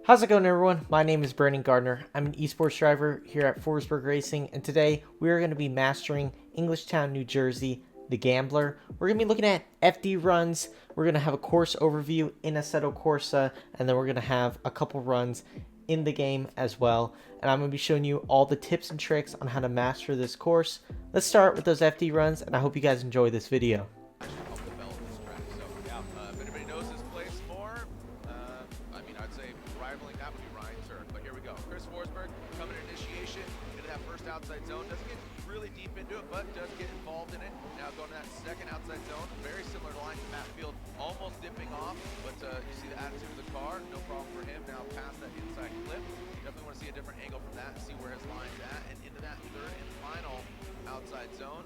How's it going, everyone? My name is Brandon Gardner. I'm an esports driver here at Forsberg Racing, and today we are going to be mastering Englishtown, New Jersey, the Gambler. We're going to be looking at FD runs. We're going to have a course overview in Assetto Corsa, and then we're going to have a couple runs in the game as well. And I'm going to be showing you all the tips and tricks on how to master this course. Let's start with those FD runs, and I hope you guys enjoy this video. Forsberg coming in initiation into that first outside zone. Doesn't get really deep into it, but does get involved in it. Now going to that second outside zone, very similar line to Matt Field, almost dipping off, but you see the attitude of the car, no problem for him. Now past that inside clip, definitely want to see a different angle from that, see where his line's at, and into that third and final outside zone.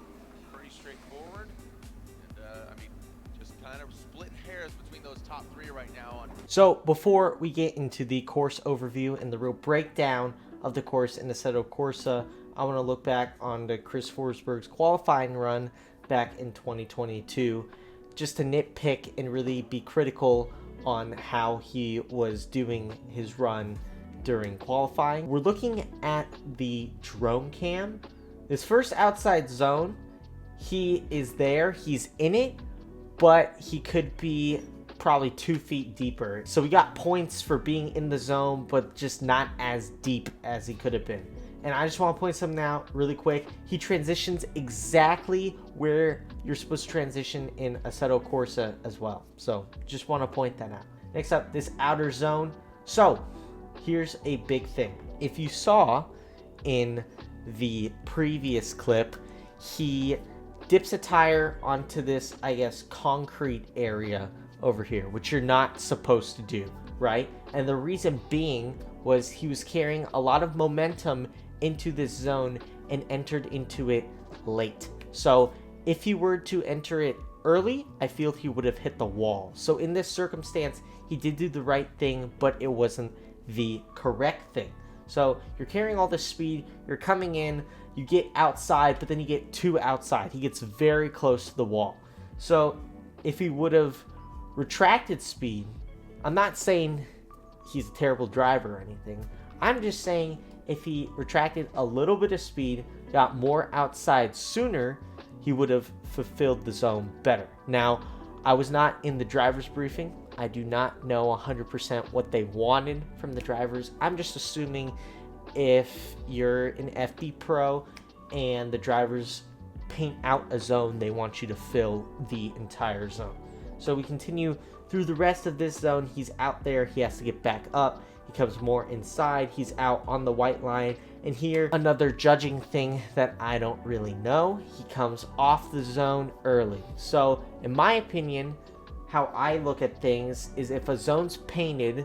Pretty straightforward, and I mean, just kind of split hairs between those top three right now. So before we get into the course overview and the real breakdown of the course in Assetto Corsa, I want to look back on the Chris Forsberg's qualifying run back in 2022, just to nitpick and really be critical on how he was doing his run during qualifying. We're looking at the drone cam. This first outside zone, he is there, he's in it, but he could be probably 2 feet deeper. So we got points for being in the zone, but just not as deep as he could have been. And I just want to point something out really quick. He transitions exactly where you're supposed to transition in Assetto Corsa as well. So just want to point that out. Next up, this outer zone. So here's a big thing. If you saw in the previous clip, he dips a tire onto this, I guess, concrete area over here, which you're not supposed to do, right? And the reason being was he was carrying a lot of momentum into this zone and entered into it late. So if he were to enter it early, I feel he would have hit the wall. So in this circumstance, he did do the right thing, but it wasn't the correct thing. So you're carrying all this speed, you're coming in, you get outside, but then you get too outside. He gets very close to the wall. So if he would have retracted speed, I'm not saying he's a terrible driver or anything. I'm just saying if he retracted a little bit of speed, got more outside sooner, he would have fulfilled the zone better. Now, I was not in the driver's briefing. I do not know 100% what they wanted from the drivers. I'm just assuming if you're an FD Pro and the drivers paint out a zone, they want you to fill the entire zone. So we continue through the rest of this zone. He's out there. He has to get back up. He comes more inside. He's out on the white line. And here, another judging thing that I don't really know. He comes off the zone early. So in my opinion, how I look at things is if a zone's painted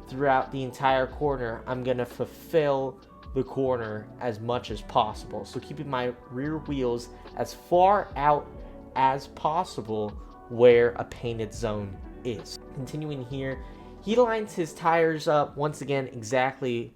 throughout the entire corner, I'm going to fulfill the corner as much as possible. So keeping my rear wheels as far out as possible where a painted zone is. Continuing here, he lines his tires up once again exactly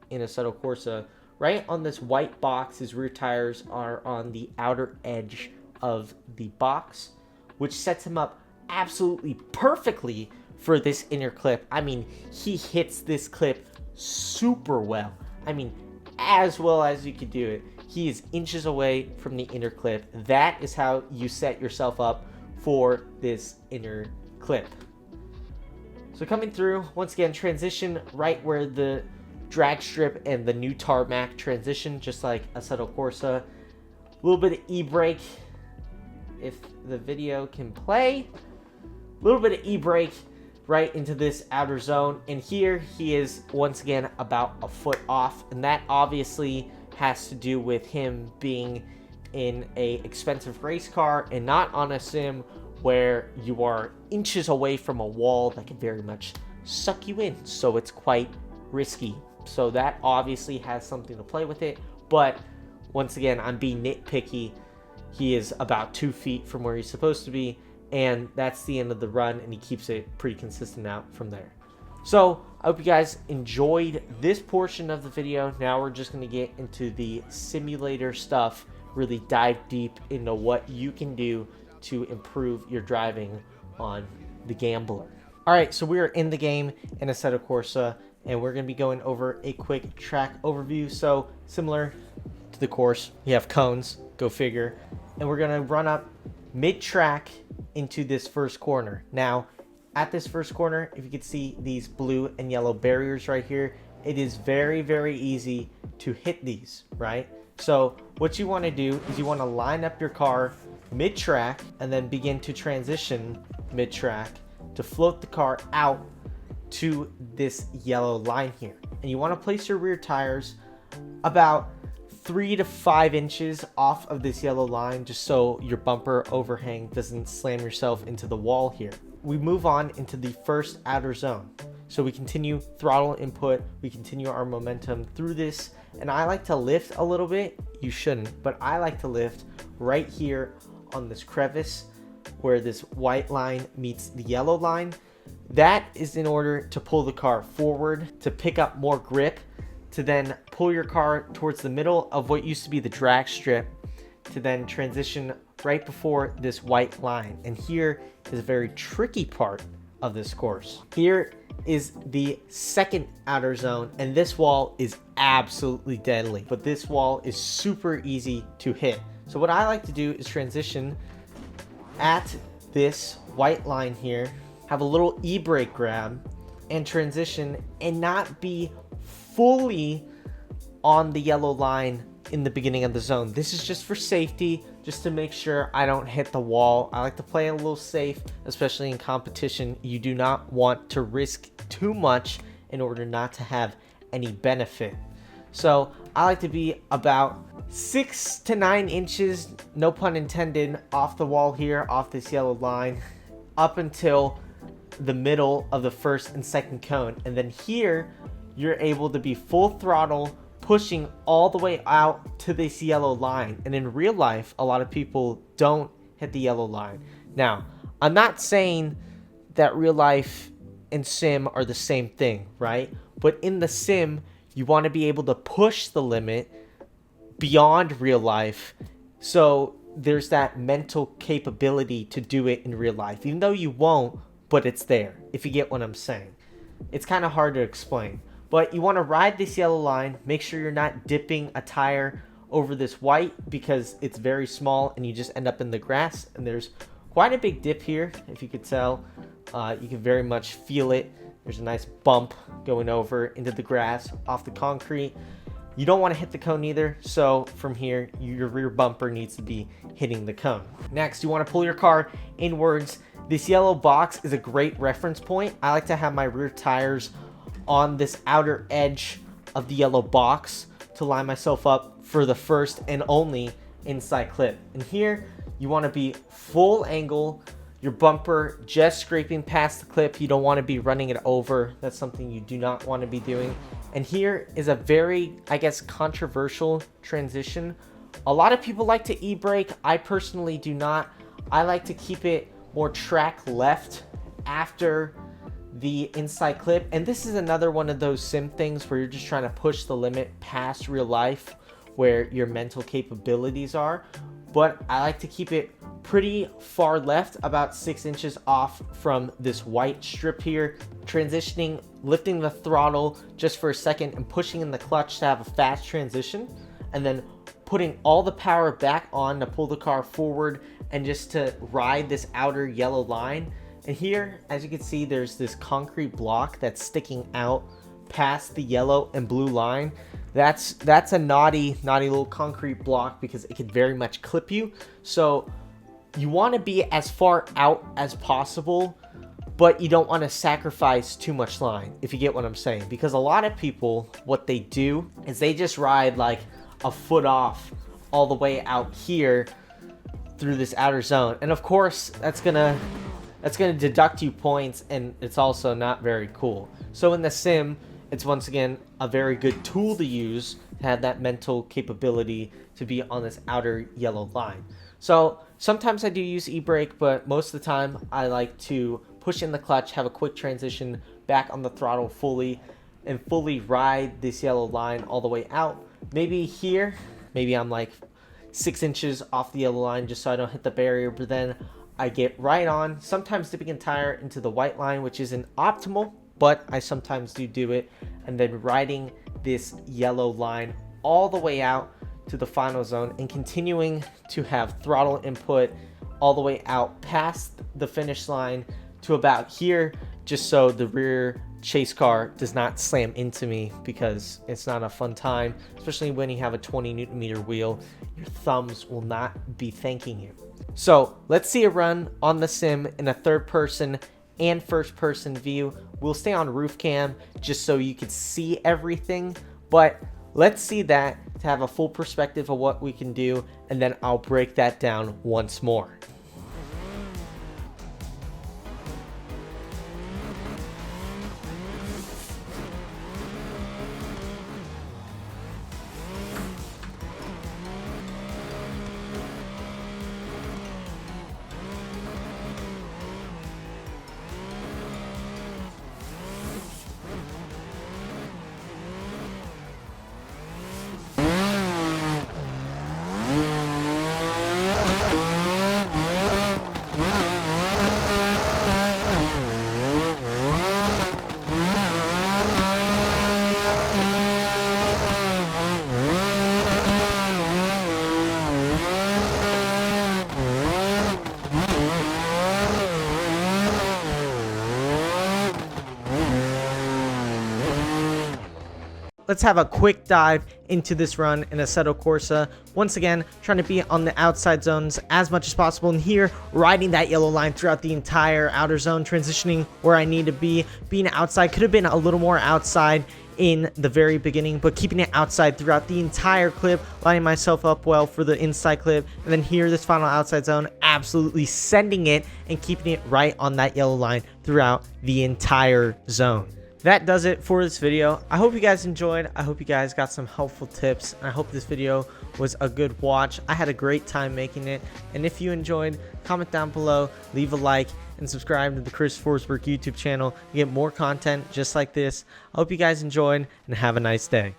in Assetto Corsa. Right on this white box, his rear tires are on the outer edge of the box, which sets him up absolutely perfectly for this inner clip. I mean, he hits this clip super well. I mean, as well as you could do it. He is inches away from the inner clip. That is how you set yourself up for this inner clip. So coming through, once again, transition right where the drag strip and the new tarmac transition, just like Assetto Corsa. A little bit of e-brake, if the video can play. A little bit of e-brake right into this outer zone. And here he is once again about a foot off. And that obviously has to do with him being in a expensive race car and not on a sim where you are inches away from a wall that can very much suck you in. So it's quite risky. So that obviously has something to play with it. But once again, I'm being nitpicky. He is about 2 feet from where he's supposed to be. And that's the end of the run. And he keeps it pretty consistent out from there. So I hope you guys enjoyed this portion of the video. Now we're just going to get into the simulator stuff, really dive deep into what you can do to improve your driving on the Gambler. All right, so we are in the game in Assetto Corsa, and we're going to be going over a quick track overview. So similar to the course, we have cones, go figure, and we're going to run up mid-track into this first corner. Now, at this first corner, if you can see these blue and yellow barriers right here, it is very, very easy to hit these, right? So what you want to do is you want to line up your car mid-track and then begin to transition mid-track to float the car out to this yellow line here. And you want to place your rear tires about 3 to 5 inches off of this yellow line, just so your bumper overhang doesn't slam yourself into the wall here. We move on into the first outer zone. So we continue throttle input, we continue our momentum through this, and I like to lift a little bit. You shouldn't, but I like to lift right here on this crevice where this white line meets the yellow line. That is in order to pull the car forward, to pick up more grip, to then pull your car towards the middle of what used to be the drag strip, to then transition right before this white line. And here is a very tricky part of this course. Here is the second outer zone, and this wall is absolutely deadly, but this wall is super easy to hit. So what I like to do is transition at this white line here, have a little e-brake grab, and transition and not be fully on the yellow line in the beginning of the zone. This is just for safety, just to make sure I don't hit the wall. I like to play a little safe, especially in competition. You do not want to risk too much in order not to have any benefit. So I like to be about 6 to 9 inches, no pun intended, off the wall here, off this yellow line, up until the middle of the first and second cone. And then here, you're able to be full throttle, pushing all the way out to this yellow line. And in real life, a lot of people don't hit the yellow line. Now, I'm not saying that real life and sim are the same thing, right? But in the sim, you want to be able to push the limit beyond real life. So there's that mental capability to do it in real life, even though you won't, but it's there, if you get what I'm saying. It's kind of hard to explain. But you want to ride this yellow line, make sure you're not dipping a tire over this white because it's very small and you just end up in the grass. And there's quite a big dip here, if you could tell. You can very much feel it. There's a nice bump going over into the grass off the concrete. You don't want to hit the cone either, so from here, your rear bumper needs to be hitting the cone. Next, you want to pull your car inwards. This yellow box is a great reference point. I like to have my rear tires on this outer edge of the yellow box to line myself up for the first and only inside clip. And here, you want to be full angle, your bumper just scraping past the clip. You don't want to be running it over. That's something you do not want to be doing. And here is a very, I guess, controversial transition. A lot of people like to e-brake. I personally do not. I like to keep it more track left after the inside clip. And this is another one of those sim things where you're just trying to push the limit past real life where your mental capabilities are. But I like to keep it pretty far left, about 6 inches off from this white strip here, transitioning, lifting the throttle just for a second and pushing in the clutch to have a fast transition, and then putting all the power back on to pull the car forward and just to ride this outer yellow line. And here, as you can see, there's this concrete block that's sticking out past the yellow and blue line. That's a naughty little concrete block because it could very much clip you. So you want to be as far out as possible, but you don't want to sacrifice too much line, if you get what I'm saying. Because a lot of people, what they do is they just ride like a foot off all the way out here through this outer zone. And of course, that's gonna deduct you points, and it's also not very cool. So in the sim, it's once again a very good tool to use to have that mental capability to be on this outer yellow line. So sometimes I do use e-brake, but most of the time I like to push in the clutch, have a quick transition back on the throttle fully, and fully ride this yellow line all the way out. Maybe here, maybe I'm like 6 inches off the yellow line just so I don't hit the barrier, but then I get right on, sometimes dipping a tire into the white line, which isn't optimal, but I sometimes do it. and then riding this yellow line all the way out to the final zone and continuing to have throttle input all the way out past the finish line to about here, just so the rear chase car does not slam into me, because it's not a fun time, especially when you have a 20 Newton meter wheel. Your thumbs will not be thanking you. So let's see a run on the sim in a third person and first person view. We'll stay on roof cam just so you can see everything, but let's see that to have a full perspective of what we can do, and then I'll break that down once more. Let's have a quick dive into this run in Assetto Corsa. Once again, trying to be on the outside zones as much as possible. And here, riding that yellow line throughout the entire outer zone, transitioning where I need to be. Being outside, could have been a little more outside in the very beginning, but keeping it outside throughout the entire clip, lining myself up well for the inside clip. And then here, this final outside zone, absolutely sending it and keeping it right on that yellow line throughout the entire zone. That does it for this video. I hope you guys enjoyed. I hope you guys got some helpful tips. I hope this video was a good watch. I had a great time making it. And if you enjoyed, comment down below, leave a like, and subscribe to the Chris Forsberg YouTube channel to get more content just like this. I hope you guys enjoyed, and have a nice day.